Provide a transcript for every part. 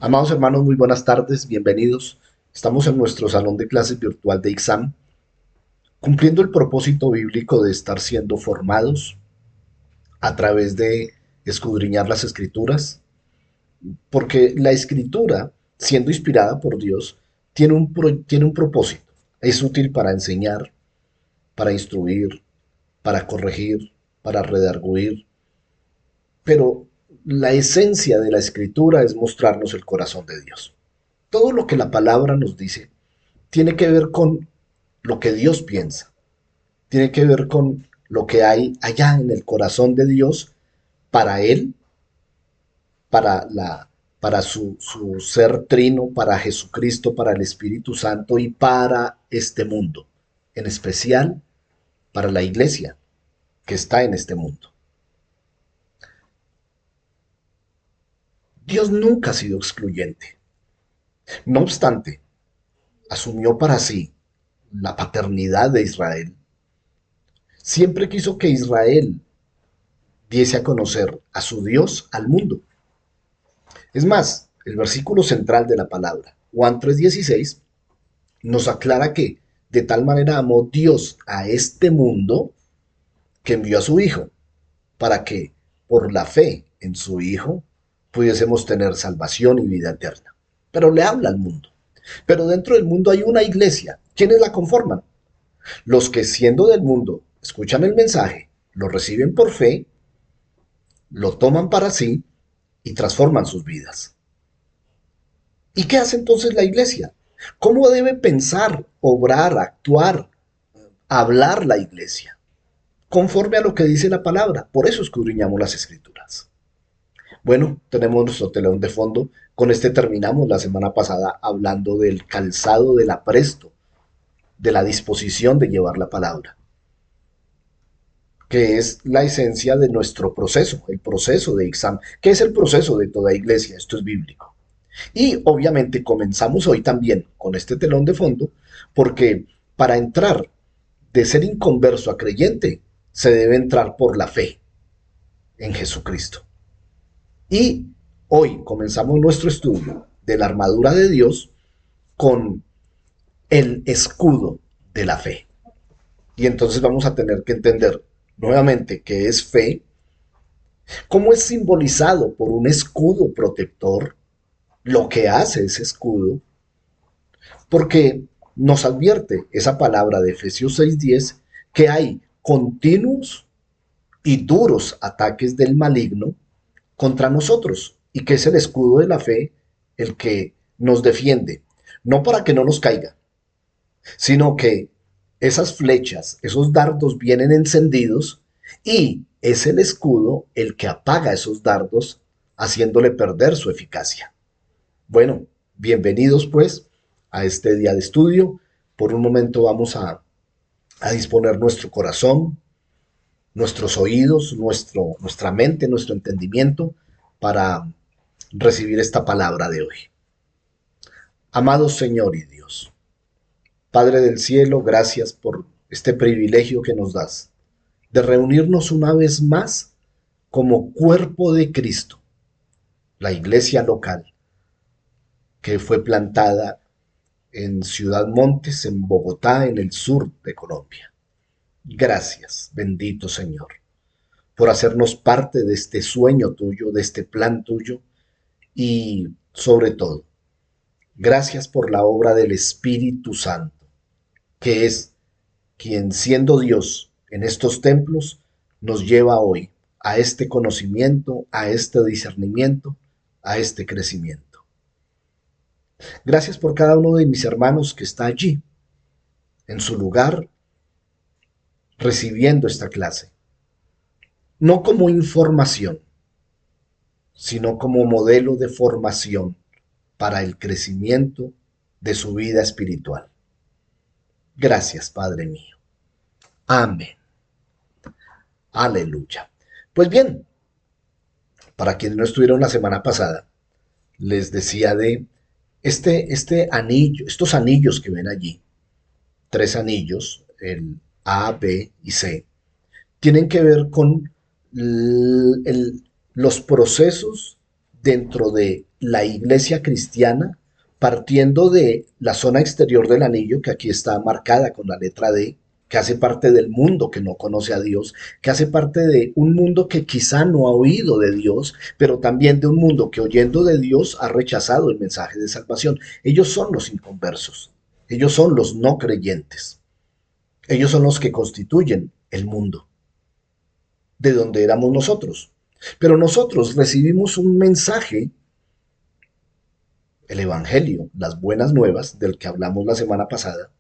Amados hermanos, muy buenas tardes, bienvenidos. Estamos en nuestro salón de clases virtual de IXAM, cumpliendo el propósito bíblico de estar siendo formados a través de escudriñar las escrituras, porque la escritura, siendo inspirada por Dios, tiene un propósito. Es útil para enseñar, para instruir, para corregir, para redarguir, pero la esencia de la escritura es mostrarnos el corazón de Dios. Todo lo que la palabra nos dice tiene que ver con lo que Dios piensa, tiene que ver con lo que hay allá en el corazón de Dios para Él, para, para su ser trino, para Jesucristo, para el Espíritu Santo y para este mundo, en especial para la iglesia que está en este mundo. Dios nunca ha sido excluyente. No obstante, asumió para sí la paternidad de Israel. Siempre quiso que Israel diese a conocer a su Dios al mundo. Es más, el versículo central de la palabra, Juan 3:16, nos aclara que de tal manera amó Dios a este mundo que envió a su Hijo, para que por la fe en su Hijo pudiésemos tener salvación y vida eterna. Pero le habla al mundo. Pero dentro del mundo hay una iglesia. ¿Quiénes la conforman? Los que siendo del mundo escuchan el mensaje, lo reciben por fe, lo toman para sí y transforman sus vidas. ¿Y qué hace entonces la iglesia? ¿Cómo debe pensar, obrar, actuar, hablar la iglesia? Conforme a lo que dice la palabra. Por eso escudriñamos las escrituras. Bueno, tenemos nuestro telón de fondo. Con este terminamos la semana pasada hablando del calzado del apresto, de la disposición de llevar la palabra, que es la esencia de nuestro proceso, el proceso de examen, que es el proceso de toda iglesia. Esto es bíblico. Y obviamente comenzamos hoy también con este telón de fondo, porque para entrar de ser inconverso a creyente, se debe entrar por la fe en Jesucristo. Y hoy comenzamos nuestro estudio de la armadura de Dios con el escudo de la fe. Y entonces vamos a tener que entender nuevamente qué es fe, cómo es simbolizado por un escudo protector, lo que hace ese escudo, porque nos advierte esa palabra de Efesios 6:10 que hay continuos y duros ataques del maligno contra nosotros y que es el escudo de la fe el que nos defiende, no para que no nos caiga, sino que esas flechas, esos dardos vienen encendidos y es el escudo el que apaga esos dardos haciéndole perder su eficacia. Bueno, bienvenidos pues a este día de estudio. Por un momento vamos a disponer nuestro corazón, nuestros oídos, nuestra mente, nuestro entendimiento para recibir esta palabra de hoy. Amado Señor y Dios, Padre del cielo, gracias por este privilegio que nos das de reunirnos una vez más como cuerpo de Cristo, la iglesia local que fue plantada en Ciudad Montes, en Bogotá, en el sur de Colombia. Gracias, bendito Señor, por hacernos parte de este sueño tuyo, de este plan tuyo y, sobre todo, gracias por la obra del Espíritu Santo, que es quien, siendo Dios en estos templos, nos lleva hoy a este conocimiento, a este discernimiento, a este crecimiento. Gracias por cada uno de mis hermanos que está allí, en su lugar, recibiendo esta clase, no como información, sino como modelo de formación para el crecimiento de su vida espiritual. Gracias, Padre mío. Amén. Aleluya. Pues bien, para quienes no estuvieron la semana pasada, les decía de este anillo, estos anillos que ven allí, tres anillos, el A, B y C, tienen que ver con los procesos dentro de la iglesia cristiana, partiendo de la zona exterior del anillo, que aquí está marcada con la letra D, que hace parte del mundo que no conoce a Dios, que hace parte de un mundo que quizá no ha oído de Dios, pero también de un mundo que oyendo de Dios ha rechazado el mensaje de salvación. Ellos son los inconversos, ellos son los no creyentes, ellos son los que constituyen el mundo, de donde éramos nosotros. Pero nosotros recibimos un mensaje, el Evangelio, las buenas nuevas, del que hablamos la semana pasada,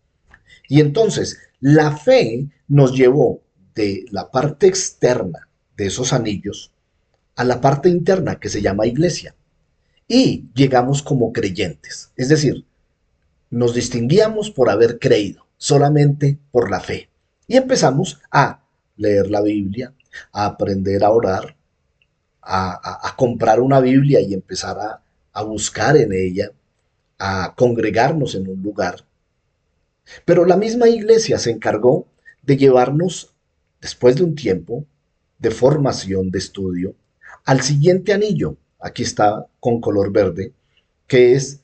y entonces la fe nos llevó de la parte externa de esos anillos a la parte interna que se llama iglesia. Y llegamos como creyentes. Es decir, nos distinguíamos por haber creído, solamente por la fe. Y empezamos a leer la Biblia, a aprender a orar, a comprar una Biblia y empezar a buscar en ella, a congregarnos en un lugar. Pero la misma iglesia se encargó de llevarnos, después de un tiempo de formación, de estudio, al siguiente anillo, aquí está con color verde, que es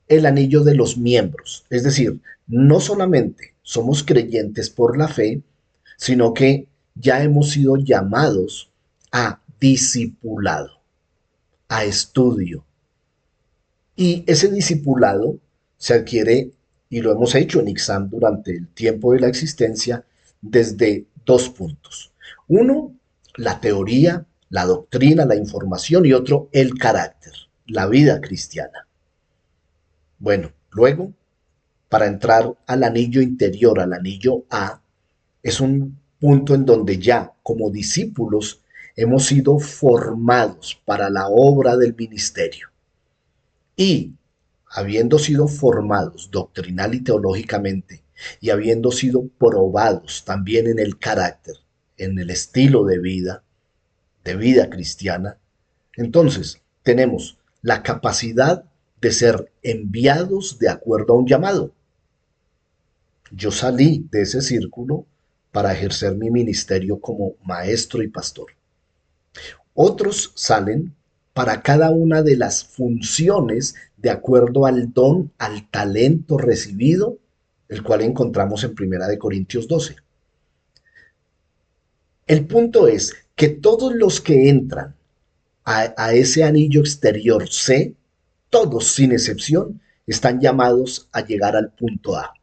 el anillo de los miembros. Es decir, no solamente somos creyentes por la fe, sino que ya hemos sido llamados a discipulado, a estudio. Y ese discipulado se adquiere, y lo hemos hecho en IXAM durante el tiempo de la existencia, desde dos puntos. Uno, la teoría, la doctrina, la información, y otro, el carácter, la vida cristiana. Bueno, luego, para entrar al anillo interior, al anillo A, es un punto en donde ya como discípulos hemos sido formados para la obra del ministerio. Y habiendo sido formados doctrinal y teológicamente, y habiendo sido probados también en el carácter, en el estilo de vida cristiana, entonces tenemos la capacidad de ser enviados de acuerdo a un llamado. Yo salí de ese círculo para ejercer mi ministerio como maestro y pastor. Otros salen para cada una de las funciones de acuerdo al don, al talento recibido, el cual encontramos en Primera de Corintios 12. El punto es que todos los que entran a ese anillo exterior C, todos sin excepción, están llamados a llegar al punto A.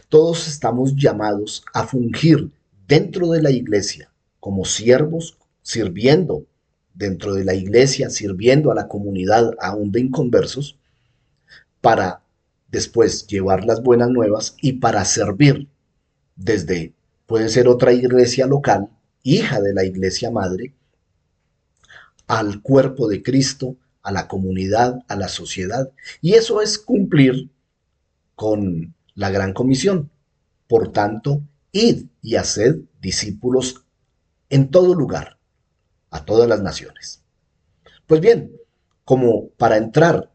Todos estamos llamados a fungir dentro de la iglesia como siervos, sirviendo dentro de la iglesia, sirviendo a la comunidad aún de inconversos, para después llevar las buenas nuevas y para servir desde, puede ser otra iglesia local, hija de la iglesia madre, al cuerpo de Cristo, a la comunidad, a la sociedad. Y eso es cumplir con la gran comisión. Por tanto, id y haced discípulos en todo lugar, a todas las naciones. Pues bien, como para entrar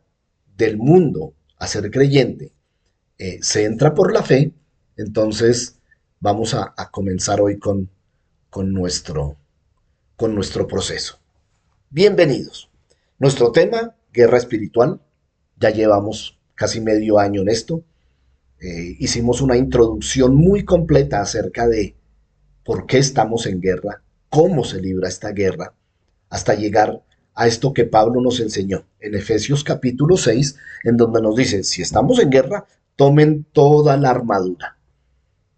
del mundo a ser creyente se entra por la fe, entonces vamos a comenzar hoy con, nuestro, con nuestro proceso. Bienvenidos. Nuestro tema, guerra espiritual. Ya llevamos casi medio año en esto. Hicimos una introducción muy completa acerca de por qué estamos en guerra, cómo se libra esta guerra, hasta llegar a esto que Pablo nos enseñó en Efesios capítulo 6, en donde nos dice, si estamos en guerra, tomen toda la armadura,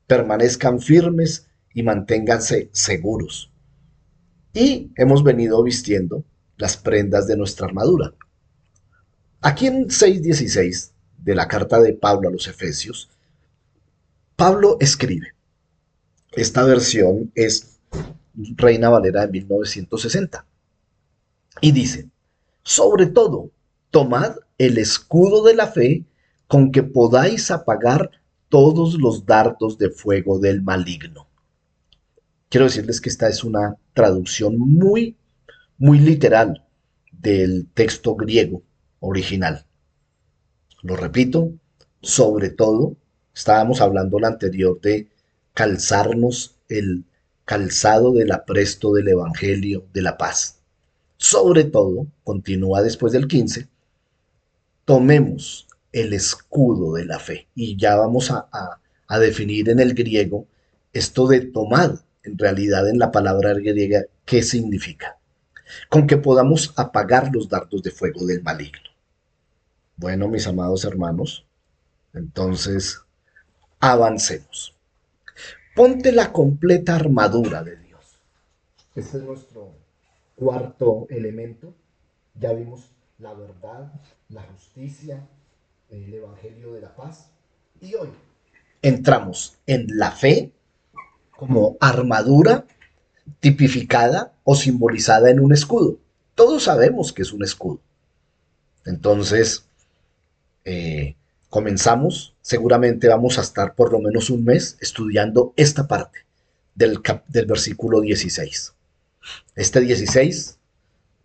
permanezcan firmes y manténganse seguros. Y hemos venido vistiendo las prendas de nuestra armadura. Aquí en 6:16 de la carta de Pablo a los Efesios, Pablo escribe, esta versión es Reina Valera de 1960, y dice, sobre todo, tomad el escudo de la fe con que podáis apagar todos los dardos de fuego del maligno. Quiero decirles que esta es una traducción muy, muy literal del texto griego original. Lo repito, sobre todo, estábamos hablando la anterior de calzarnos el calzado del apresto del Evangelio de la paz. Sobre todo, continúa después del 15, tomemos el escudo de la fe. Y ya vamos a definir en el griego esto de tomar, en realidad en la palabra griega, qué significa. Con que podamos apagar los dardos de fuego del maligno. Bueno, mis amados hermanos, entonces avancemos. Ponte la completa armadura de Dios. Este es nuestro cuarto elemento. Ya vimos la verdad, la justicia, el evangelio de la paz. Y hoy entramos en la fe como armadura tipificada o simbolizada en un escudo. Todos sabemos que es un escudo. Entonces, eh, comenzamos, seguramente vamos a estar por lo menos un mes estudiando esta parte del versículo 16. Este 16,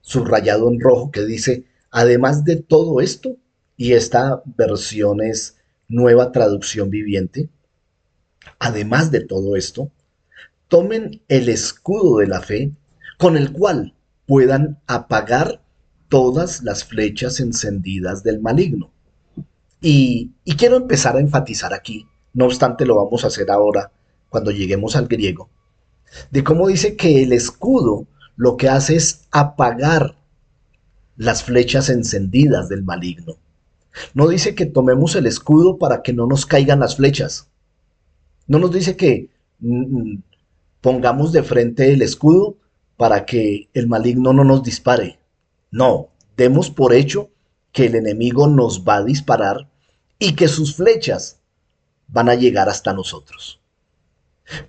subrayado en rojo, que dice, además de todo esto, y esta versión es nueva traducción viviente, además de todo esto, tomen el escudo de la fe con el cual puedan apagar todas las flechas encendidas del maligno. Y quiero empezar a enfatizar aquí, no obstante lo vamos a hacer ahora cuando lleguemos al griego, de cómo dice que el escudo lo que hace es apagar las flechas encendidas del maligno. No dice que tomemos el escudo para que no nos caigan las flechas. No nos dice que pongamos de frente el escudo para que el maligno no nos dispare. No, demos por hecho que el enemigo nos va a disparar y que sus flechas van a llegar hasta nosotros.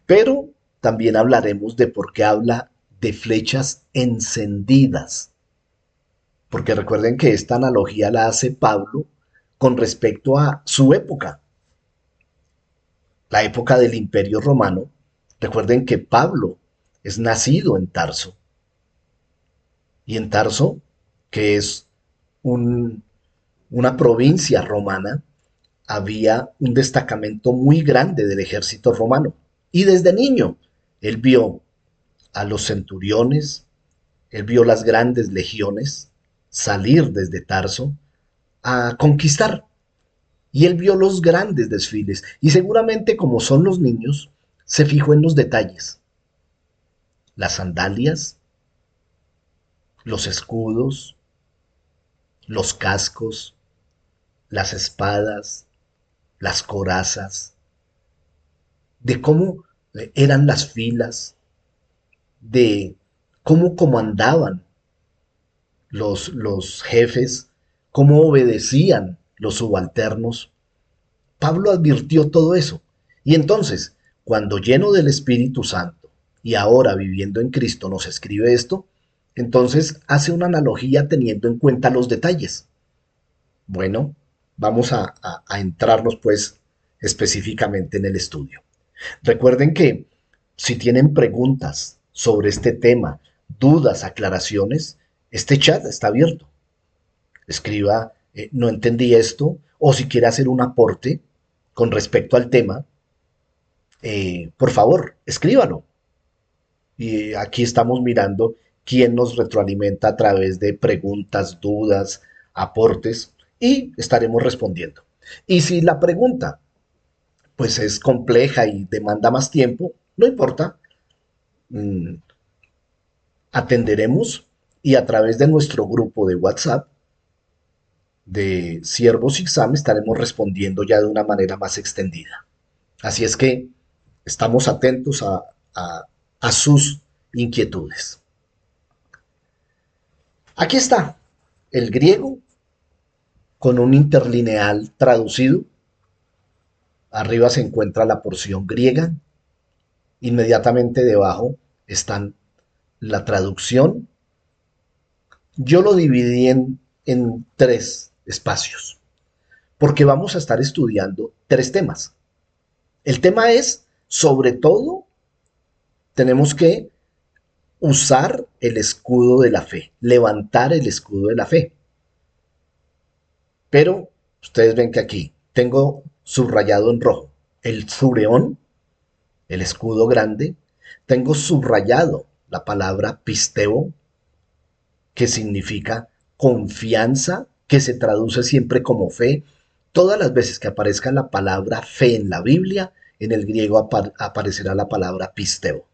Pero también hablaremos de por qué habla de flechas encendidas. Porque recuerden que esta analogía la hace Pablo con respecto a su época, la época del Imperio Romano. Recuerden que Pablo es nacido en Tarso. Y en Tarso, que es un, una provincia romana, había un destacamento muy grande del ejército romano. Y desde niño, él vio a los centuriones, él vio las grandes legiones salir desde Tarso a conquistar. Y él vio los grandes desfiles. Y seguramente, como son los niños, se fijó en los detalles. Las sandalias, los escudos, los cascos, las espadas, las corazas, de cómo eran las filas, de cómo comandaban los jefes, cómo obedecían los subalternos. Pablo advirtió todo eso. Y entonces, cuando lleno del Espíritu Santo y ahora viviendo en Cristo nos escribe esto, entonces hace una analogía teniendo en cuenta los detalles. Bueno, vamos a entrarnos pues específicamente en el estudio. Recuerden que si tienen preguntas sobre este tema, dudas, aclaraciones, este chat está abierto. Escriba, no entendí esto, o si quiere hacer un aporte con respecto al tema, por favor, escríbalo. Y aquí estamos mirando quién nos retroalimenta a través de preguntas, dudas, aportes, y estaremos respondiendo. Y si la pregunta pues es compleja y demanda más tiempo, no importa, mm, atenderemos y a través de nuestro grupo de WhatsApp de Siervos Exam estaremos respondiendo ya de una manera más extendida. Así es que estamos atentos a sus inquietudes. Aquí está el griego con un interlineal traducido. Arriba se encuentra la porción griega. Inmediatamente debajo están la traducción. Yo lo dividí en tres espacios, porque vamos a estar estudiando tres temas. El tema es, sobre todo, tenemos que usar el escudo de la fe, levantar el escudo de la fe. Pero ustedes ven que aquí tengo subrayado en rojo el zureón, el escudo grande, tengo subrayado la palabra pisteo, que significa confianza, que se traduce siempre como fe. Todas las veces que aparezca la palabra fe en la Biblia, en el griego aparecerá la palabra pisteo.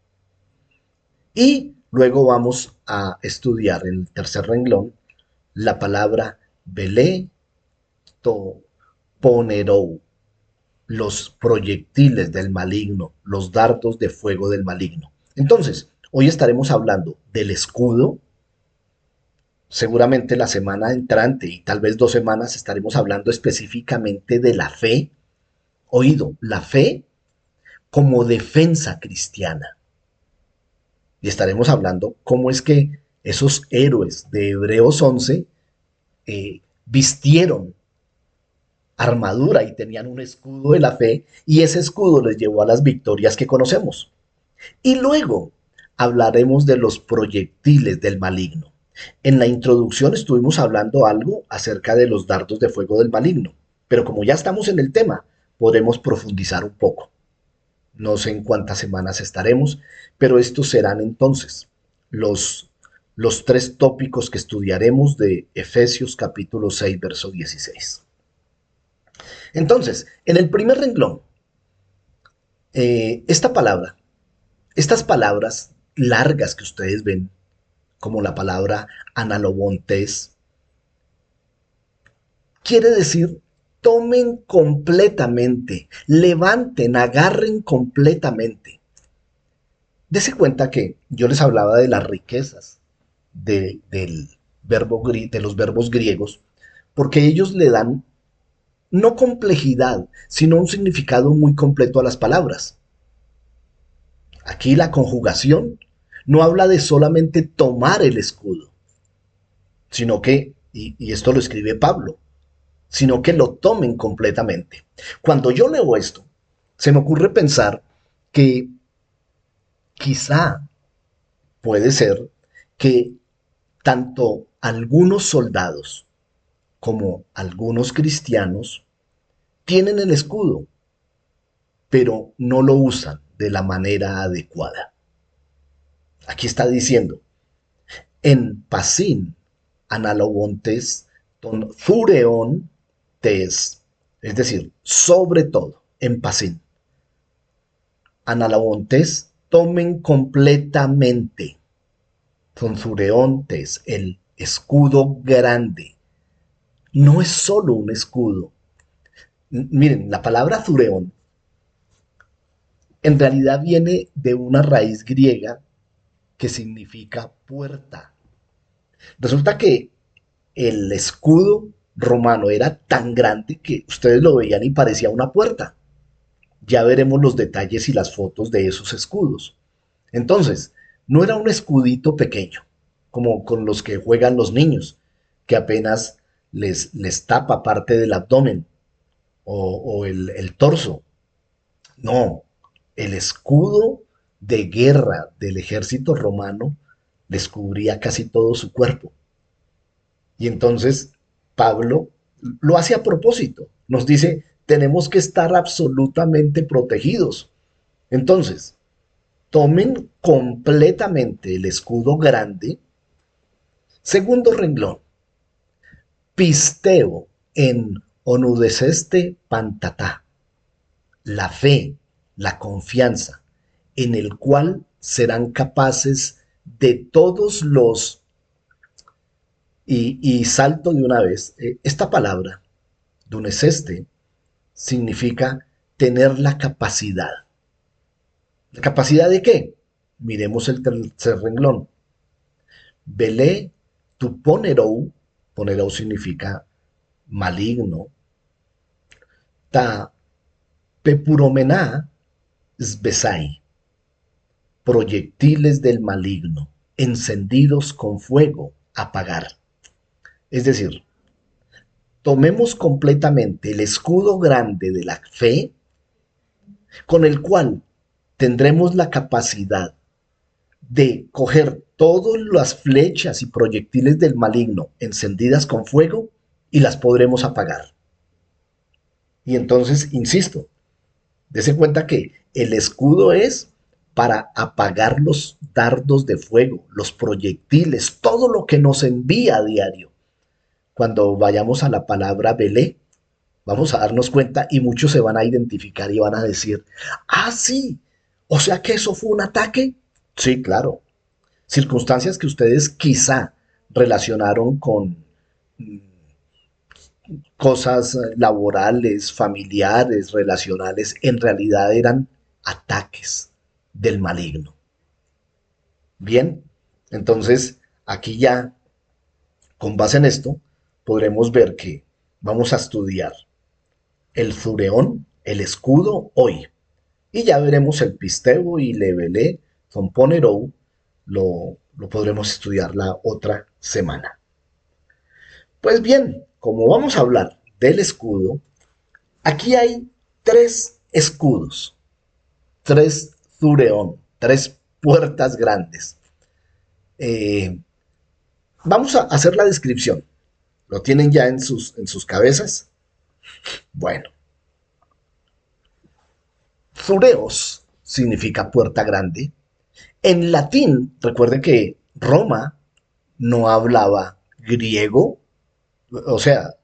Y luego vamos a estudiar en el tercer renglón la palabra belé to ponerou, los proyectiles del maligno, los dardos de fuego del maligno. Entonces, hoy estaremos hablando del escudo. Seguramente la semana entrante y tal vez 2 semanas estaremos hablando específicamente de la fe. Oído, la fe como defensa cristiana. Y estaremos hablando cómo es que esos héroes de Hebreos 11 vistieron armadura y tenían un escudo de la fe y ese escudo les llevó a las victorias que conocemos. Y luego hablaremos de los proyectiles del maligno. En la introducción estuvimos hablando algo acerca de los dardos de fuego del maligno, pero como ya estamos en el tema, podremos profundizar un poco. No sé en cuántas semanas estaremos, pero estos serán entonces los, los 3 tópicos que estudiaremos de Efesios capítulo 6, verso 16. Entonces, en el primer renglón, esta palabra, estas palabras largas que ustedes ven, como la palabra analobontes, quiere decir tomen completamente, levanten, agarren completamente. Dese cuenta que yo les hablaba de las riquezas de los verbos griegos, porque ellos le dan no complejidad, sino un significado muy completo a las palabras. Aquí la conjugación no habla de solamente tomar el escudo, sino que, y esto lo escribe Pablo, sino que lo tomen completamente. Cuando yo leo esto, se me ocurre pensar que quizá puede ser que tanto algunos soldados como algunos cristianos tienen el escudo, pero no lo usan de la manera adecuada. Aquí está diciendo, en pasín analobontes ton thureon tes, es decir, sobre todo, en pasín. Analobontes tomen completamente ton thureon tes, el escudo grande. No es solo un escudo. Miren, la palabra thureon en realidad viene de una raíz griega que significa puerta. Resulta que el escudo romano era tan grande que ustedes lo veían y parecía una puerta. Ya veremos los detalles y las fotos de esos escudos. Entonces, no era un escudito pequeño, como con los que juegan los niños, que apenas les tapa parte del abdomen o el torso. No, el escudo de guerra del ejército romano les cubría casi todo su cuerpo. Y entonces Pablo lo hace a propósito. Nos dice, tenemos que estar absolutamente protegidos. Entonces, tomen completamente el escudo grande. Segundo renglón, pisteo en onudeceste pantatá, la fe, la confianza, en el cual serán capaces de todos los y salto de una vez. Esta palabra, duneceste, significa tener la capacidad. ¿La capacidad de qué? Miremos el tercer renglón. Belé tu ponerou, ponerou significa maligno, ta pepuromená sbesai, proyectiles del maligno, encendidos con fuego, apagar. Es decir, tomemos completamente el escudo grande de la fe, con el cual tendremos la capacidad de coger todas las flechas y proyectiles del maligno encendidas con fuego y las podremos apagar. Y entonces, insisto, dése cuenta que el escudo es para apagar los dardos de fuego, los proyectiles, todo lo que nos envía a diario. Cuando vayamos a la palabra Belé, vamos a darnos cuenta y muchos se van a identificar y van a decir, ah, sí, o sea que eso fue un ataque. Sí, claro. Circunstancias que ustedes quizá relacionaron con cosas laborales, familiares, relacionales, en realidad eran ataques del maligno. Bien, entonces aquí ya, con base en esto, podremos ver que vamos a estudiar el zureón, el escudo hoy. Y ya veremos el pisteo y levelé, zomponerou, lo podremos estudiar la otra semana. Pues bien, como vamos a hablar del escudo, aquí hay tres escudos, tres zureón, tres puertas grandes. Eh, Vamos a hacer la descripción. ¿Lo tienen ya en sus cabezas? Bueno, Zureos significa puerta grande. En latín, recuerden que Roma no hablaba griego, o sea,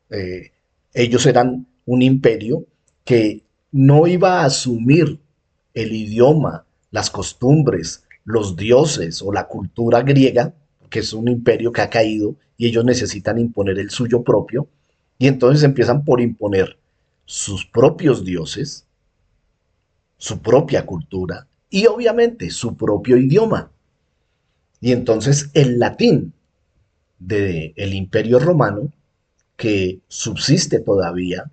eh, ellos eran un imperio que no iba a asumir el idioma, las costumbres, los dioses o la cultura griega, que es un imperio que ha caído y ellos necesitan imponer el suyo propio, y entonces empiezan por imponer sus propios dioses, su propia cultura y obviamente su propio idioma. Y entonces el latín del Imperio Romano, que subsiste todavía,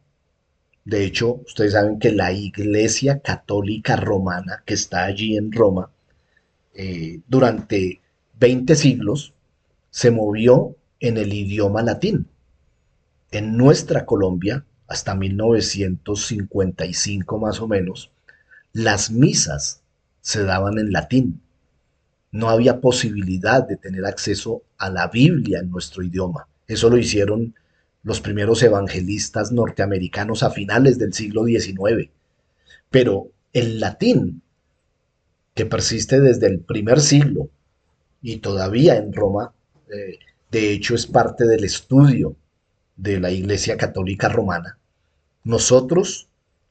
de hecho, ustedes saben que la Iglesia Católica Romana, que está allí en Roma, durante 20 siglos, se movió en el idioma latín. En nuestra Colombia, hasta 1955 más o menos, las misas se daban en latín. No había posibilidad de tener acceso a la Biblia en nuestro idioma. Eso lo hicieron los primeros evangelistas norteamericanos a finales del siglo XIX. Pero el latín, que persiste desde el primer siglo y todavía en Roma, de hecho es parte del estudio de la Iglesia Católica Romana, nosotros,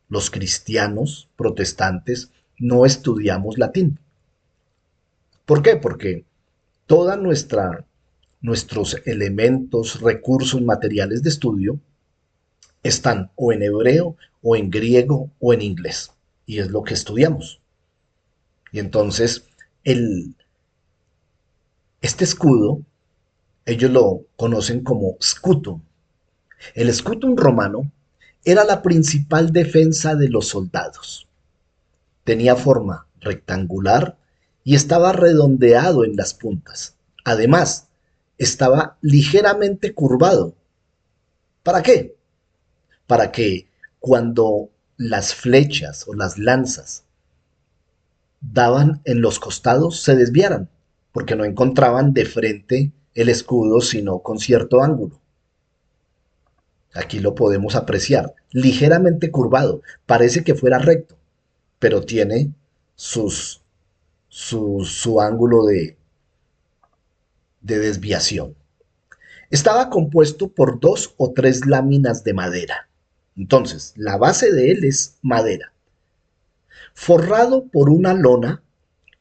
los cristianos protestantes, no estudiamos latín. ¿Por qué? Porque toda nuestros elementos, recursos materiales de estudio están o en hebreo o en griego o en inglés. Y es lo que estudiamos. Y entonces, el, este escudo, ellos lo conocen como scutum. El scutum romano era la principal defensa de los soldados. Tenía forma rectangular y estaba redondeado en las puntas. Además, estaba ligeramente curvado. ¿Para qué? Para que cuando las flechas o las lanzas daban en los costados se desviaran, porque no encontraban de frente el escudo, sino con cierto ángulo. Aquí lo podemos apreciar, ligeramente curvado, parece que fuera recto, pero tiene sus, su ángulo de desviación. Estaba compuesto por dos o tres láminas de madera. Entonces, la base de él es madera, forrado por una lona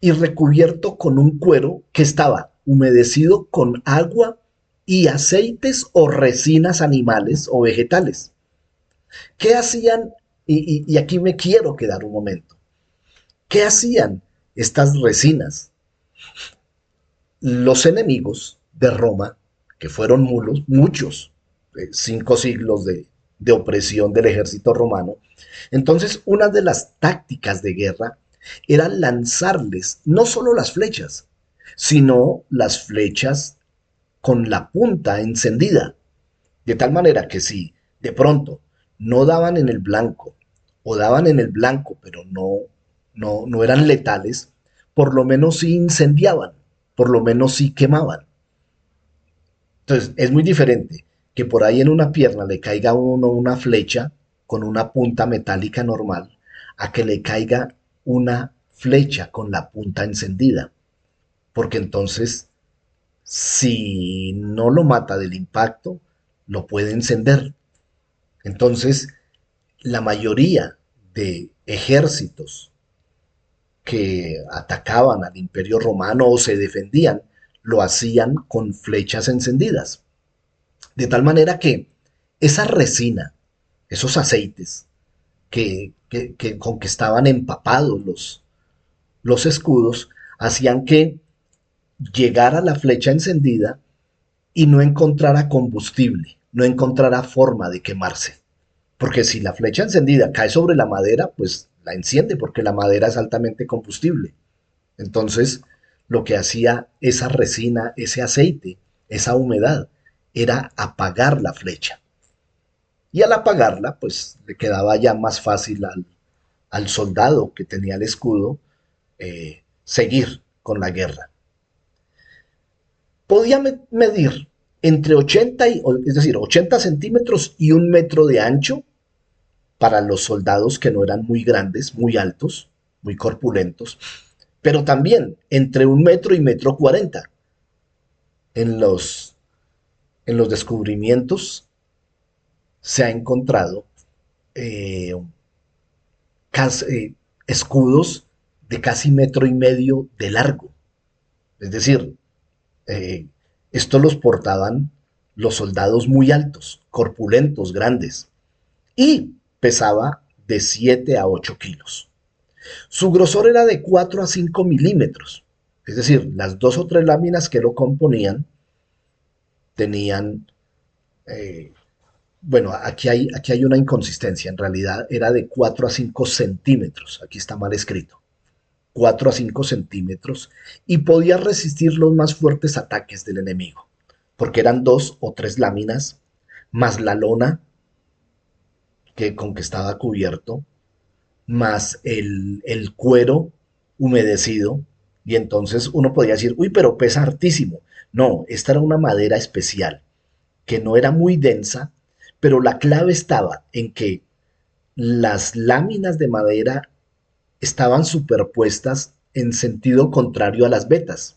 y recubierto con un cuero que estaba humedecido con agua y aceites o resinas animales o vegetales. ¿Qué hacían? Y aquí me quiero quedar un momento. ¿Qué hacían estas resinas? Los enemigos de Roma, que fueron muchos, 5 siglos de opresión del ejército romano, entonces una de las tácticas de guerra era lanzarles no solo las flechas, sino las flechas con la punta encendida, de tal manera que si de pronto no daban en el blanco o daban en el blanco pero no eran letales, por lo menos sí incendiaban, por lo menos sí quemaban. Entonces es muy diferente que por ahí en una pierna le caiga a uno una flecha con una punta metálica normal a que le caiga una flecha con la punta encendida, porque entonces si no lo mata del impacto, lo puede encender. Entonces, la mayoría de ejércitos que atacaban al Imperio Romano o se defendían, lo hacían con flechas encendidas. De tal manera que esa resina, esos aceites con que estaban empapados los escudos, hacían que llegara la flecha encendida y no encontrara combustible, no encontrara forma de quemarse. Porque si la flecha encendida cae sobre la madera, pues la enciende porque la madera es altamente combustible. Entonces, lo que hacía esa resina, ese aceite, esa humedad, era apagar la flecha. Y al apagarla, pues le quedaba ya más fácil al soldado que tenía el escudo seguir con la guerra. Podía medir entre 80, es decir, 80 centímetros y 1 metro de ancho para los soldados que no eran muy grandes, muy altos, muy corpulentos, pero también entre 1 metro y 1,40 m. En en los descubrimientos se ha encontrado eh, escudos de casi 1,5 m de largo. Es decir, eh, esto los portaban los soldados muy altos, corpulentos, grandes, y pesaba de 7 a 8 kilos. Su grosor era de 4 a 5 milímetros, es decir, las 2 o 3 láminas que lo componían tenían, eh, bueno, aquí hay una inconsistencia, en realidad era de 4 a 5 centímetros, aquí está mal escrito, 4 a 5 centímetros, y podía resistir los más fuertes ataques del enemigo, porque eran 2 o 3 láminas, más la lona con que estaba cubierto, más el cuero humedecido, y entonces uno podría decir, uy, pero pesa hartísimo. No, esta era una madera especial, que no era muy densa, pero la clave estaba en que las láminas de madera estaban superpuestas en sentido contrario a las vetas,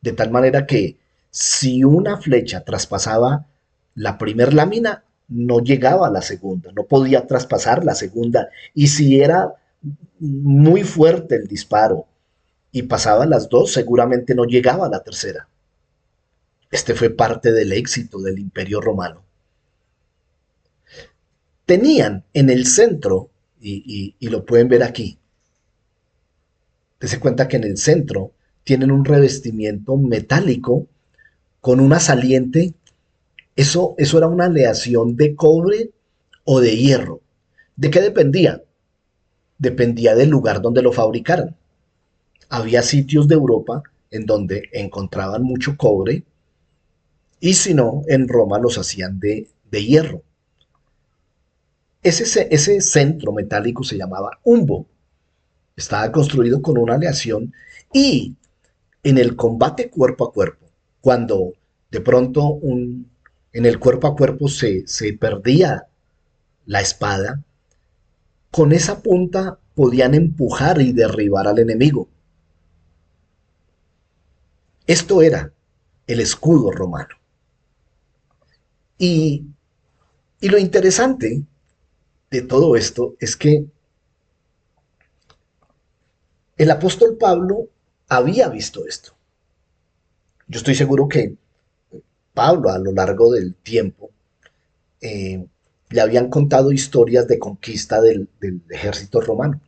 de tal manera que si una flecha traspasaba la primera lámina, no llegaba a la segunda, no podía traspasar la segunda, y si era muy fuerte el disparo y pasaba las dos, seguramente no llegaba a la tercera. Este fue parte del éxito del Imperio Romano. Tenían en el centro, y lo pueden ver aquí, se cuenta que en el centro tienen un revestimiento metálico con una saliente. Eso era una aleación de cobre o de hierro. ¿De qué dependía? Dependía del lugar donde lo fabricaran. Había sitios de Europa en donde encontraban mucho cobre y si no, en Roma los hacían de hierro. Ese centro metálico se llamaba umbo. Estaba construido con una aleación y en el combate cuerpo a cuerpo, cuando de pronto en el cuerpo a cuerpo se perdía la espada, con esa punta podían empujar y derribar al enemigo. Esto era el escudo romano. Y, y lo interesante de todo esto es que el apóstol Pablo había visto esto. Yo estoy seguro que Pablo a lo largo del tiempo eh, le habían contado historias de conquista del ejército romano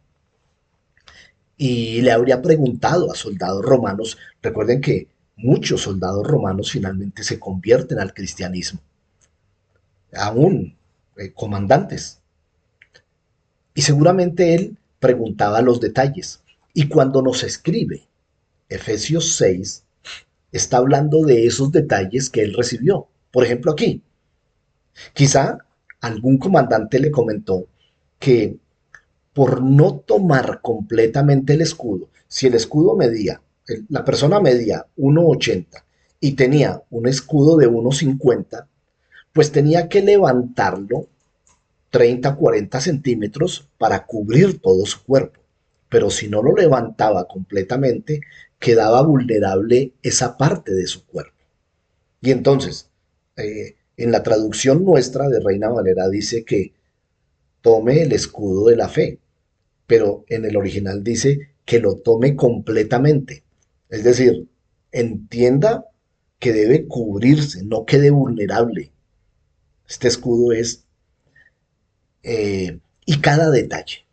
y le habría preguntado a soldados romanos. Recuerden que muchos soldados romanos finalmente se convierten al cristianismo, aún comandantes. Y seguramente él preguntaba los detalles. Y cuando nos escribe Efesios 6, está hablando de esos detalles que él recibió. Por ejemplo, aquí, quizá algún comandante le comentó que por no tomar completamente el escudo, si el escudo medía, la persona medía 1,80 y tenía un escudo de 1,50, pues tenía que levantarlo 30, 40 centímetros para cubrir todo su cuerpo. pero si no lo levantaba completamente, quedaba vulnerable esa parte de su cuerpo. Y entonces, en la traducción nuestra de Reina Valera dice que tome el escudo de la fe, pero en el original dice que lo tome completamente. Es decir, entienda que debe cubrirse, no quede vulnerable. Este escudo es, y cada detalle.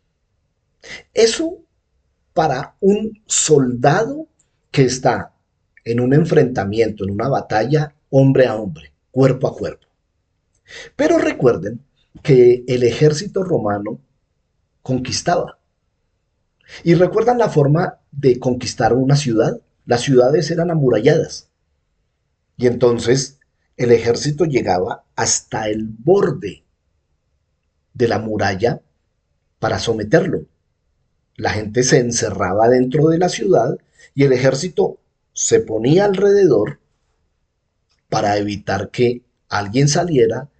Eso para un soldado que está en un enfrentamiento, en una batalla, hombre a hombre, cuerpo a cuerpo. Pero recuerden que el ejército romano conquistaba. ¿Y recuerdan la forma de conquistar una ciudad? Las ciudades eran amuralladas. Y entonces el ejército llegaba hasta el borde de la muralla para someterlo. La gente se encerraba dentro de la ciudad y el ejército se ponía alrededor para evitar que alguien saliera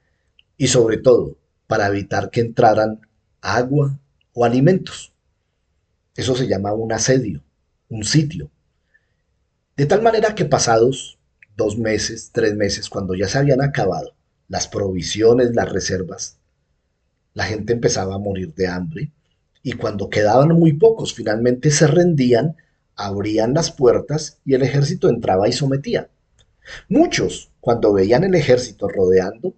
y sobre todo para evitar que entraran agua o alimentos. Eso se llama un asedio, un sitio. De tal manera que pasados 2 meses, 3 meses, cuando ya se habían acabado las provisiones, las reservas, la gente empezaba a morir de hambre y cuando quedaban muy pocos finalmente se rendían, abrían las puertas y el ejército entraba y sometía. Muchos, cuando veían el ejército rodeando,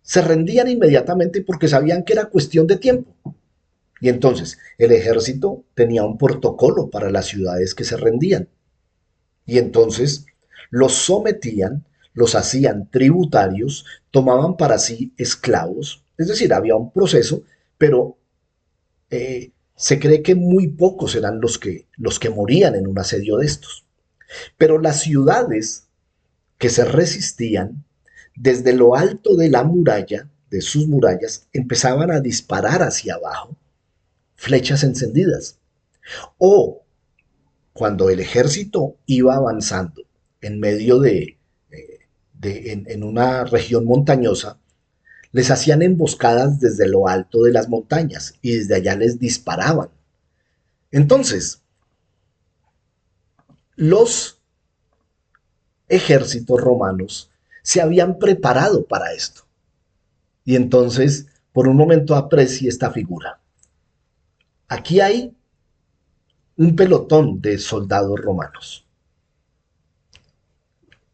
se rendían inmediatamente porque sabían que era cuestión de tiempo. Y entonces el ejército tenía un protocolo para las ciudades que se rendían. Y entonces los sometían, los hacían tributarios, tomaban para sí esclavos, es decir, había un proceso, pero se cree que muy pocos eran los que morían en un asedio de estos. Pero las ciudades que se resistían, desde lo alto de la muralla, de sus murallas, empezaban a disparar hacia abajo flechas encendidas. O cuando el ejército iba avanzando en medio en una región montañosa, les hacían emboscadas desde lo alto de las montañas y desde allá les disparaban. Entonces, los ejércitos romanos se habían preparado para esto. Y entonces, por un momento aprecie esta figura. Aquí hay un pelotón de soldados romanos.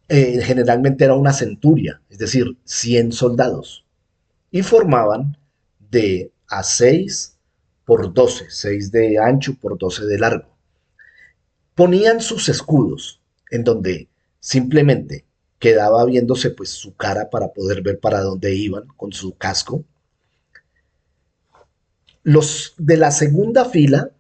Generalmente era una centuria, es decir, 100 soldados. Y formaban de a 6 por 12, 6 de ancho por 12 de largo. Ponían sus escudos en donde simplemente quedaba viéndose pues su cara para poder ver para dónde iban con su casco. Los de la segunda fila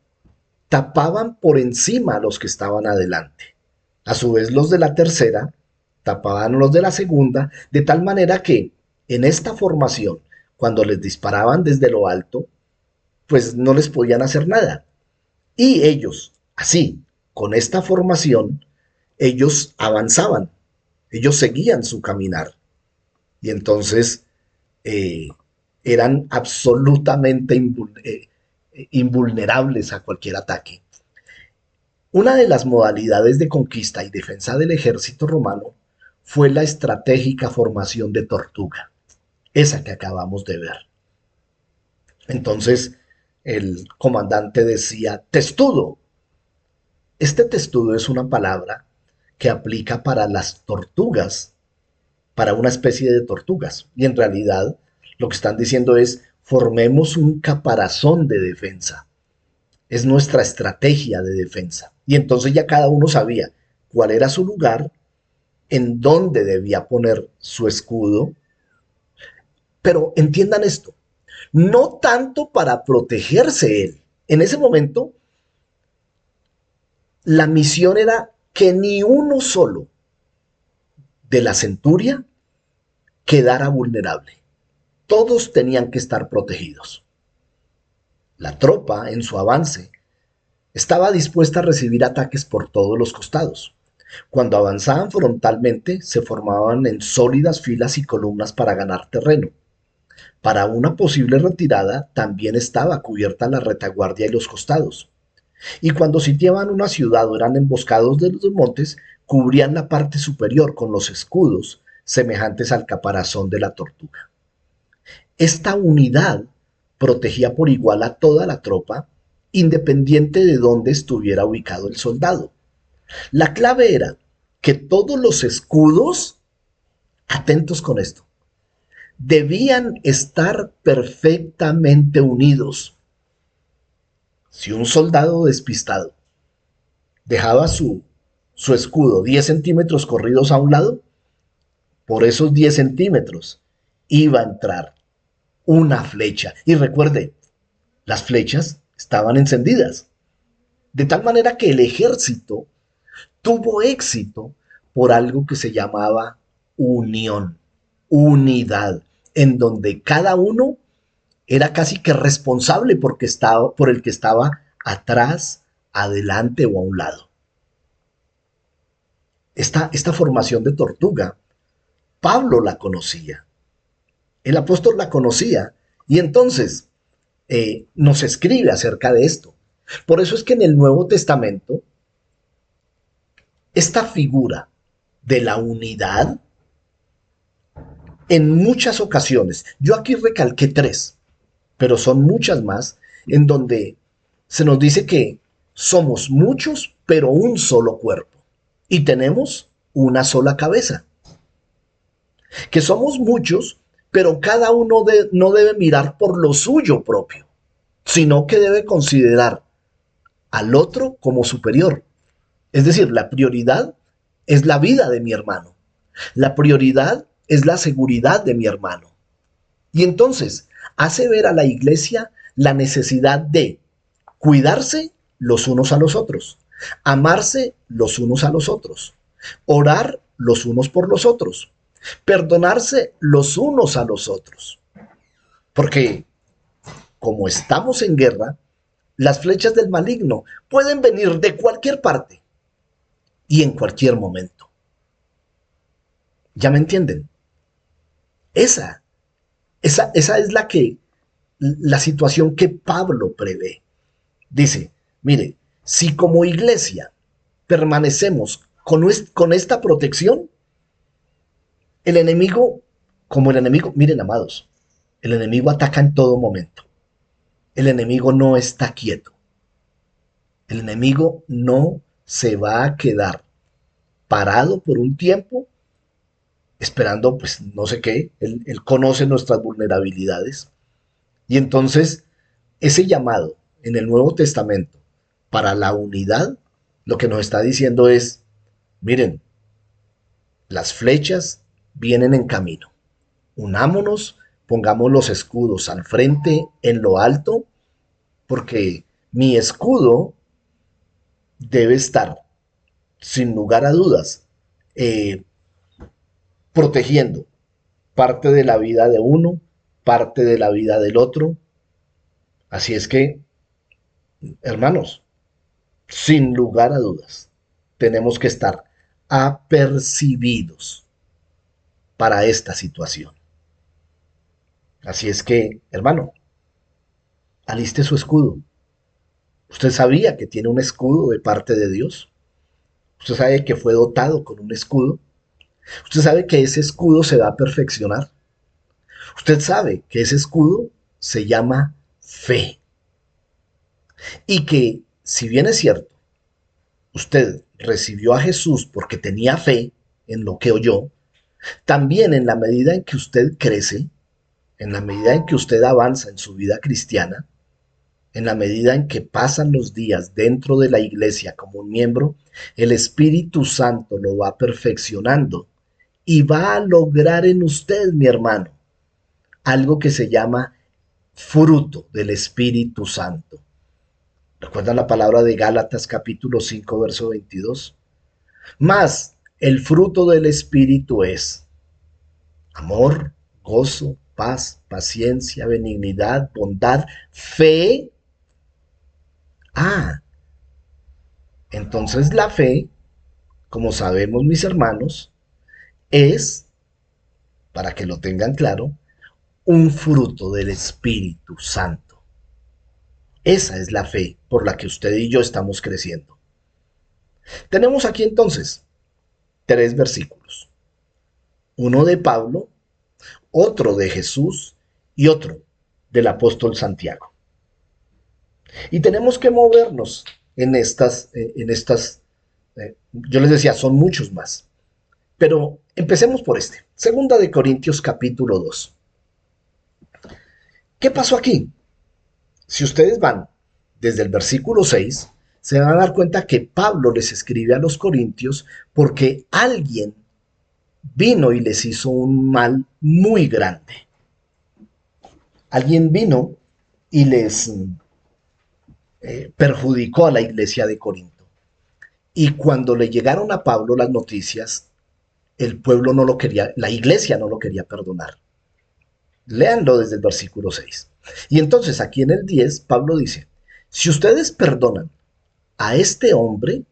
tapaban por encima a los que estaban adelante. A su vez los de la tercera tapaban a los de la segunda, de tal manera que en esta formación, cuando les disparaban desde lo alto, pues no les podían hacer nada. Y ellos, así, con esta formación, ellos avanzaban, ellos seguían su caminar. Y entonces eh, eran absolutamente invulnerables a cualquier ataque. Una de las modalidades de conquista y defensa del ejército romano fue la estratégica formación de tortuga, esa que acabamos de ver. Entonces el comandante decía testudo. Este testudo es una palabra que aplica para las tortugas, para una especie de tortugas. Y en realidad lo que están diciendo es formemos un caparazón de defensa. Es nuestra estrategia de defensa. Y entonces ya cada uno sabía cuál era su lugar, en dónde debía poner su escudo. Pero entiendan esto, no tanto para protegerse él. En ese momento, la misión era que ni uno solo de la centuria quedara vulnerable. Todos tenían que estar protegidos. La tropa, en su avance, estaba dispuesta a recibir ataques por todos los costados. Cuando avanzaban frontalmente, se formaban en sólidas filas y columnas para ganar terreno. Para una posible retirada también estaba cubierta la retaguardia y los costados. Y cuando sitiaban una ciudad o eran emboscados de los montes, cubrían la parte superior con los escudos semejantes al caparazón de la tortuga. Esta unidad protegía por igual a toda la tropa, independiente de dónde estuviera ubicado el soldado. La clave era que todos los escudos, atentos con esto, debían estar perfectamente unidos. Si un soldado despistado dejaba su escudo 10 centímetros corridos a un lado, por esos 10 centímetros iba a entrar una flecha. Y recuerde, las flechas estaban encendidas. De tal manera que el ejército tuvo éxito por algo que se llamaba unión, unidad, en donde cada uno era casi que responsable porque estaba, por el que estaba atrás, adelante o a un lado. Esta formación de tortuga, Pablo la conocía, el apóstol la conocía, y entonces nos escribe acerca de esto. Por eso es que en el Nuevo Testamento, esta figura de la unidad, en muchas ocasiones, yo aquí recalqué tres, pero son muchas más, en donde se nos dice que somos muchos, pero un solo cuerpo, y tenemos una sola cabeza. Que somos muchos, pero cada uno no debe mirar por lo suyo propio, sino que debe considerar al otro como superior. Es decir, la prioridad es la vida de mi hermano. La prioridad es la seguridad de mi hermano. Y entonces hace ver a la iglesia la necesidad de cuidarse los unos a los otros, amarse los unos a los otros, orar los unos por los otros, perdonarse los unos a los otros. Porque como estamos en guerra, las flechas del maligno pueden venir de cualquier parte y en cualquier momento. ¿Ya me entienden? Esa, esa es la situación que Pablo prevé. Dice, mire, si como iglesia permanecemos con esta protección, el enemigo, como el enemigo, miren amados, el enemigo ataca en todo momento. El enemigo no está quieto. El enemigo no se va a quedar parado por un tiempo esperando, pues no sé qué, él conoce nuestras vulnerabilidades. Y entonces, ese llamado en el Nuevo Testamento para la unidad, lo que nos está diciendo es, miren, las flechas vienen en camino. Unámonos, pongamos los escudos al frente, en lo alto, porque mi escudo debe estar, sin lugar a dudas, eh, protegiendo parte de la vida de uno, parte de la vida del otro. Así es que, hermanos, sin lugar a dudas, tenemos que estar apercibidos para esta situación. Así es que, hermano, aliste su escudo. ¿Usted sabía que tiene un escudo de parte de Dios? ¿Usted sabe que fue dotado con un escudo? ¿Usted sabe que ese escudo se va a perfeccionar? ¿Usted sabe que ese escudo se llama fe? Y que, si bien es cierto, usted recibió a Jesús porque tenía fe en lo que oyó, también en la medida en que usted crece, en la medida en que usted avanza en su vida cristiana, en la medida en que pasan los días dentro de la iglesia como un miembro, el Espíritu Santo lo va perfeccionando y va a lograr en usted, mi hermano, algo que se llama fruto del Espíritu Santo. ¿Recuerdan la palabra de Gálatas capítulo 5, verso 22? Más el fruto del Espíritu es amor, gozo, paz, paciencia, benignidad, bondad, fe. Ah, entonces la fe, como sabemos mis hermanos, es, para que lo tengan claro, un fruto del Espíritu Santo. Esa es la fe por la que usted y yo estamos creciendo. Tenemos aquí entonces tres versículos. Uno de Pablo, otro de Jesús y otro del apóstol Santiago. Y tenemos que movernos yo les decía, son muchos más. Pero empecemos por este. Segunda de Corintios capítulo 2. ¿Qué pasó aquí? Si ustedes van desde el versículo 6, se van a dar cuenta que Pablo les escribe a los corintios porque alguien vino y les hizo un mal muy grande. Alguien vino y les perjudicó a la iglesia de Corinto. Y cuando le llegaron a Pablo las noticias, el pueblo no lo quería, la iglesia no lo quería perdonar. Léanlo desde el versículo 6. Y entonces aquí en el 10, Pablo dice, si ustedes perdonan a este hombre,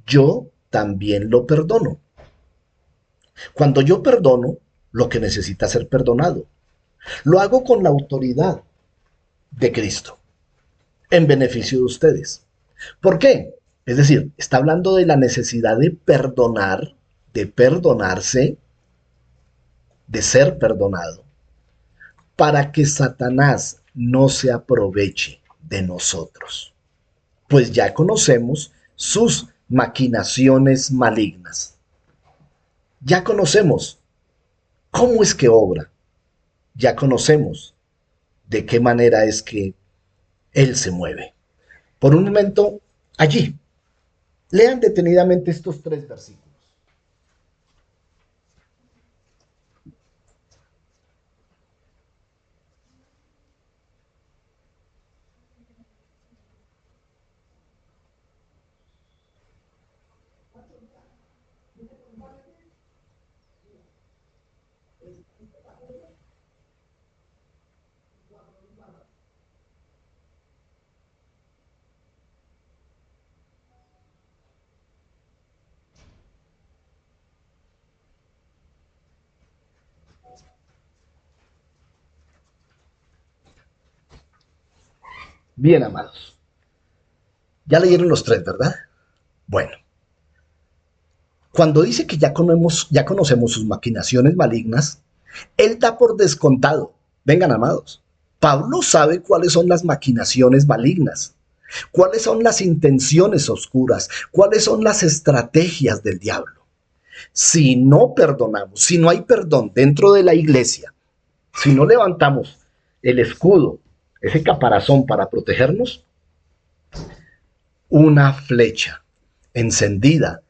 yo también lo perdono. Cuando yo perdono lo que necesita ser perdonado, lo hago con la autoridad de Cristo, en beneficio de ustedes. ¿Por qué? Es decir, está hablando de la necesidad de perdonar, de perdonarse, de ser perdonado, para que Satanás no se aproveche de nosotros, pues ya conocemos sus maquinaciones malignas. Ya conocemos cómo es que obra, ya conocemos de qué manera es que él se mueve. Por un momento, allí, lean detenidamente estos tres versículos. Bien, amados. Ya leyeron los tres, ¿verdad? Bueno, cuando dice que ya conocemos sus maquinaciones malignas, él da por descontado. Vengan, amados. Pablo sabe cuáles son las maquinaciones malignas, cuáles son las intenciones oscuras, cuáles son las estrategias del diablo. Si no perdonamos, si no hay perdón dentro de la iglesia, si no levantamos el escudo, ese caparazón para protegernos, una flecha encendida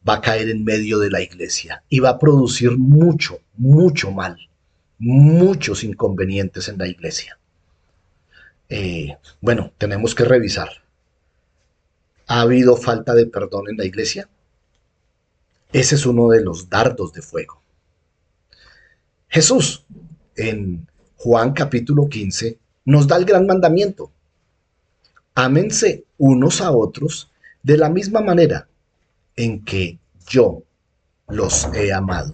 va a caer en medio de la iglesia y va a producir mucho, mucho mal, muchos inconvenientes en la iglesia. Bueno, tenemos que revisar. ¿Ha habido falta de perdón en la iglesia? Ese es uno de los dardos de fuego. Jesús, en Juan capítulo 15, nos da el gran mandamiento. Ámense unos a otros de la misma manera en que yo los he amado,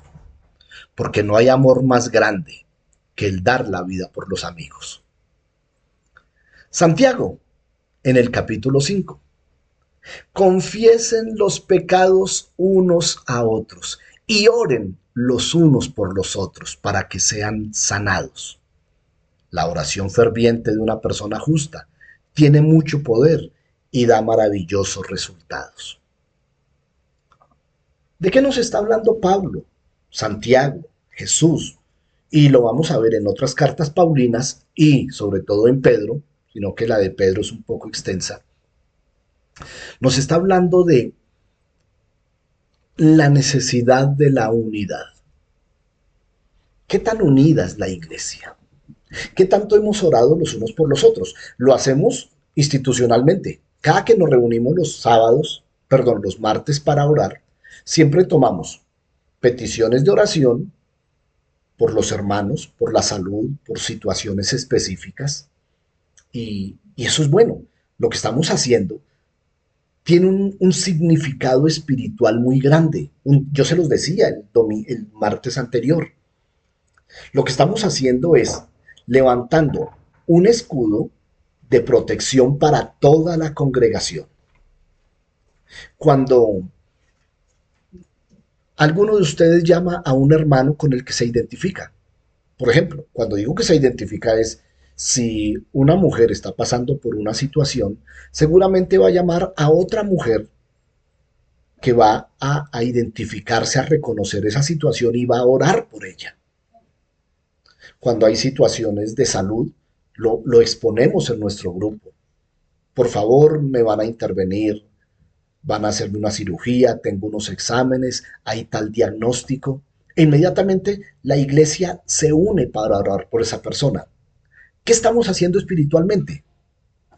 porque no hay amor más grande que el dar la vida por los amigos. Santiago, en el capítulo 5, confiesen los pecados unos a otros y oren los unos por los otros para que sean sanados. La oración ferviente de una persona justa tiene mucho poder y da maravillosos resultados. ¿De qué nos está hablando Pablo, Santiago, Jesús? Y lo vamos a ver en otras cartas paulinas y sobre todo en Pedro, sino que la de Pedro es un poco extensa. Nos está hablando de la necesidad de la unidad. ¿Qué tan unida es la iglesia? ¿Qué tanto hemos orado los unos por los otros? Lo hacemos institucionalmente. Cada que nos reunimos los martes para orar, siempre tomamos peticiones de oración por los hermanos, por la salud, por situaciones específicas. Y eso es bueno. Lo que estamos haciendo tiene un significado espiritual muy grande. Yo se los decía el martes anterior. Lo que estamos haciendo es levantando un escudo de protección para toda la congregación. Cuando alguno de ustedes llama a un hermano con el que se identifica, por ejemplo, cuando digo que se identifica es si una mujer está pasando por una situación, seguramente va a llamar a otra mujer que va a identificarse, a reconocer esa situación y va a orar por ella. Cuando hay situaciones de salud, lo exponemos en nuestro grupo. Por favor, me van a intervenir, van a hacerme una cirugía, tengo unos exámenes, hay tal diagnóstico. E inmediatamente la iglesia se une para orar por esa persona. ¿Qué estamos haciendo espiritualmente?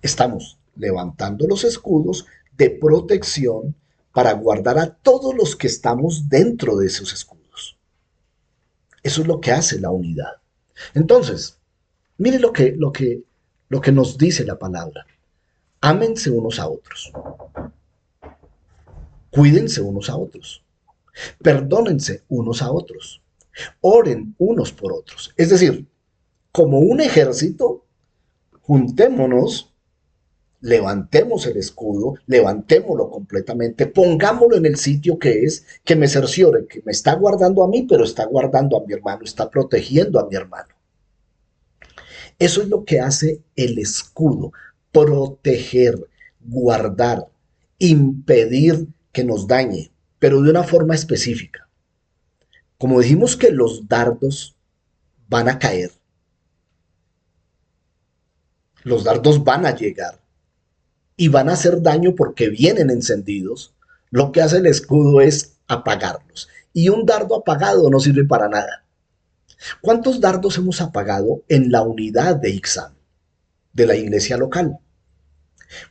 Estamos levantando los escudos de protección para guardar a todos los que estamos dentro de esos escudos. Eso es lo que hace la unidad. Entonces, mire lo que nos dice la palabra. Ámense unos a otros. Cuídense unos a otros. Perdónense unos a otros. Oren unos por otros. Es decir, como un ejército, juntémonos, levantemos el escudo, levantémoslo completamente, pongámoslo en el sitio que me cerciore, que me está guardando a mí, pero está guardando a mi hermano, está protegiendo a mi hermano. Eso es lo que hace el escudo, proteger, guardar, impedir que nos dañe, pero de una forma específica. Como dijimos que los dardos van a caer, los dardos van a llegar y van a hacer daño porque vienen encendidos, lo que hace el escudo es apagarlos. Y un dardo apagado no sirve para nada. ¿Cuántos dardos hemos apagado en la unidad de Ixam, de la iglesia local?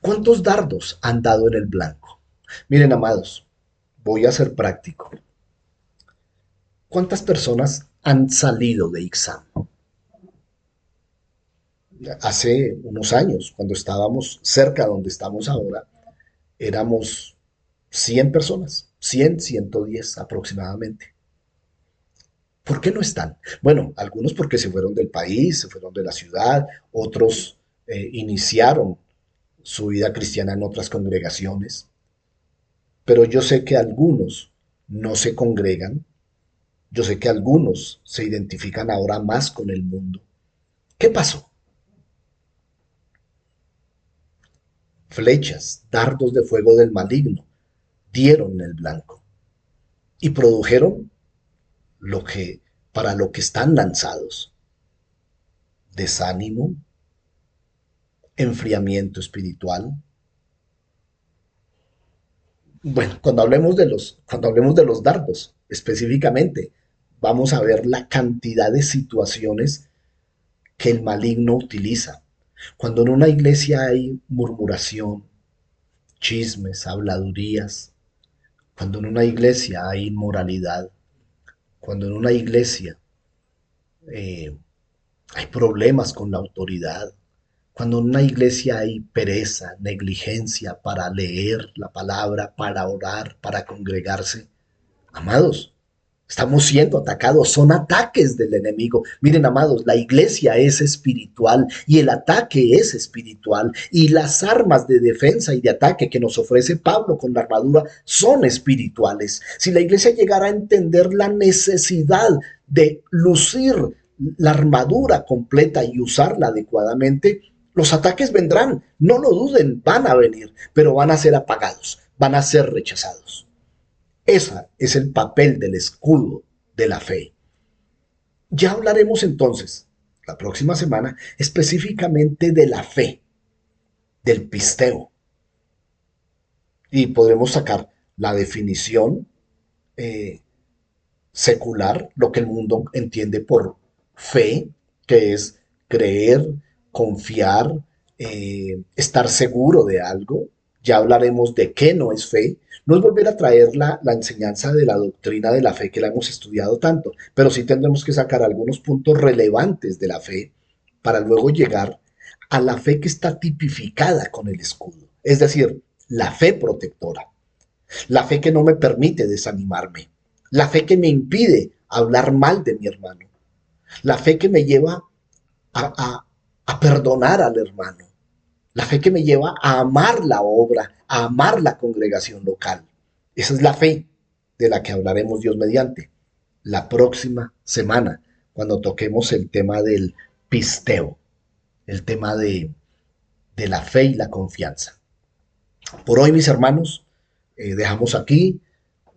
¿Cuántos dardos han dado en el blanco? Miren, amados, voy a ser práctico. ¿Cuántas personas han salido de Ixam? Hace unos años, cuando estábamos cerca de donde estamos ahora, éramos 100 personas, 100, 110 aproximadamente. ¿Por qué no están? Bueno, algunos porque se fueron del país, se fueron de la ciudad, otros iniciaron su vida cristiana en otras congregaciones, pero yo sé que algunos no se congregan, yo sé que algunos se identifican ahora más con el mundo. ¿Qué pasó? Flechas, dardos de fuego del maligno dieron en el blanco y produjeron lo que para lo que están lanzados: desánimo, enfriamiento espiritual. Bueno, cuando hablemos de los dardos específicamente, vamos a ver la cantidad de situaciones que el maligno utiliza. Cuando en una iglesia hay murmuración, chismes, habladurías, cuando en una iglesia hay inmoralidad, cuando en una iglesia eh, hay problemas con la autoridad, cuando en una iglesia hay pereza, negligencia para leer la palabra, para orar, para congregarse, amados, estamos siendo atacados, son ataques del enemigo. Miren, amados, la iglesia es espiritual y el ataque es espiritual y las armas de defensa y de ataque que nos ofrece Pablo con la armadura son espirituales. Si la iglesia llegara a entender la necesidad de lucir la armadura completa y usarla adecuadamente, los ataques vendrán, no lo duden, van a venir, pero van a ser apagados, van a ser rechazados. Ese es el papel del escudo de la fe. Ya hablaremos entonces, la próxima semana, específicamente de la fe, del pisteo. Y podremos sacar la definición eh, secular, lo que el mundo entiende por fe, que es creer, confiar, estar seguro de algo. Ya hablaremos de qué no es fe. No es volver a traer la enseñanza de la doctrina de la fe que la hemos estudiado tanto, pero sí tendremos que sacar algunos puntos relevantes de la fe para luego llegar a la fe que está tipificada con el escudo. Es decir, la fe protectora, la fe que no me permite desanimarme, la fe que me impide hablar mal de mi hermano, la fe que me lleva a, a perdonar al hermano, La fe que me lleva a amar la obra, a amar la congregación local. Esa es la fe de la que hablaremos Dios mediante la próxima semana, cuando toquemos el tema del pisteo, el tema de la fe y la confianza. Por hoy, mis hermanos, dejamos aquí,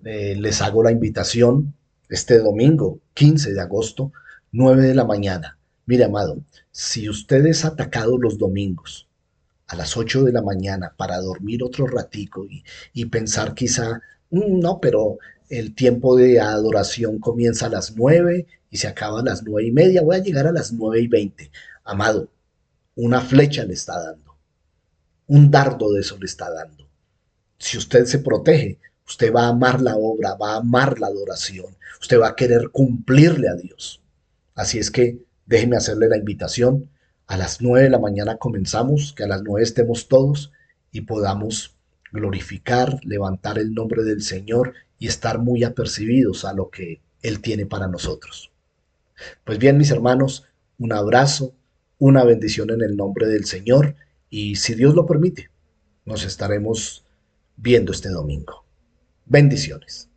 les hago la invitación este domingo 15 de agosto, 9 de la mañana. Mire, amado, si usted es atacado los domingos a las 8 de la mañana para dormir otro ratico y pensar quizá, no, pero el tiempo de adoración comienza a las 9 y se acaba a las 9:30, voy a llegar a las 9:20. Amado, una flecha le está dando, un dardo de eso le está dando. Si usted se protege, usted va a amar la obra, va a amar la adoración, usted va a querer cumplirle a Dios. Así es que déjeme hacerle la invitación. A las 9 de la mañana comenzamos, que a las 9 estemos todos y podamos glorificar, levantar el nombre del Señor y estar muy apercibidos a lo que Él tiene para nosotros. Pues bien, mis hermanos, un abrazo, una bendición en el nombre del Señor y si Dios lo permite, nos estaremos viendo este domingo. Bendiciones.